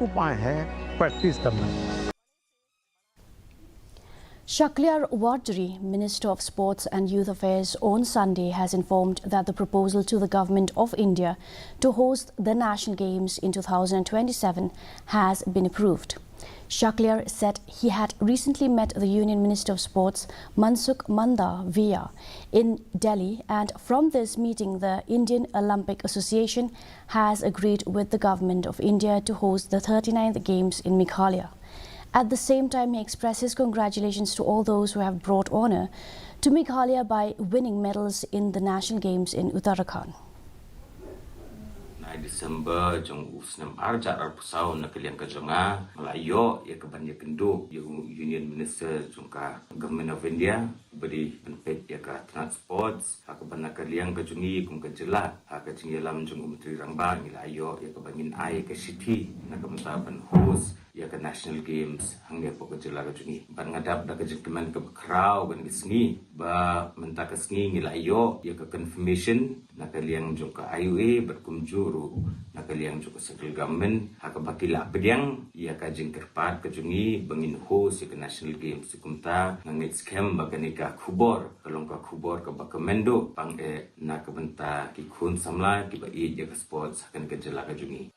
उपाय है प्रैक्टिस करना। Shakhliyar Wadri, Minister of Sports and Youth Affairs, on Sunday has informed that the proposal to the Government of India to host the National Games in 2027 has been approved. Shakhliyar said he had recently met the Union Minister of Sports, Mansukh Mandaviya, in Delhi, and from this meeting, the Indian Olympic Association has agreed with the Government of India to host the 39th Games in Meghalaya. At the same time, he expresses congratulations to all those who have brought honour to Meghalaya by winning medals in the National Games in Uttarakhand. Desember jong usnam arja pusau na kaliang kajonga malayo ya kaban ya kendu ya Union Minister jongka Government of India beri benefit ya ka transport akaban na kaliang kajongi kum kajela akajing lam jong Menteri Rangba milayo ya kabangin ai ke city na kamtaban host ya ka National Games hangga po kajela kajongi ban ngadap da kajengkeman ke kraw ban kisngi ba mentaka sngi milayo ya ka confirmation na kaliang jongka IUA berkumjuru na kaliang jongka central government hakabakila pediang ia kajing kerpat kajungi bangin host ya ke National Games sikumta ngangit scam baganika khubor kalongka khubor ka bakamendo pang na kabenta ki khun samla ki ba ya ka sports akan kajala kajungi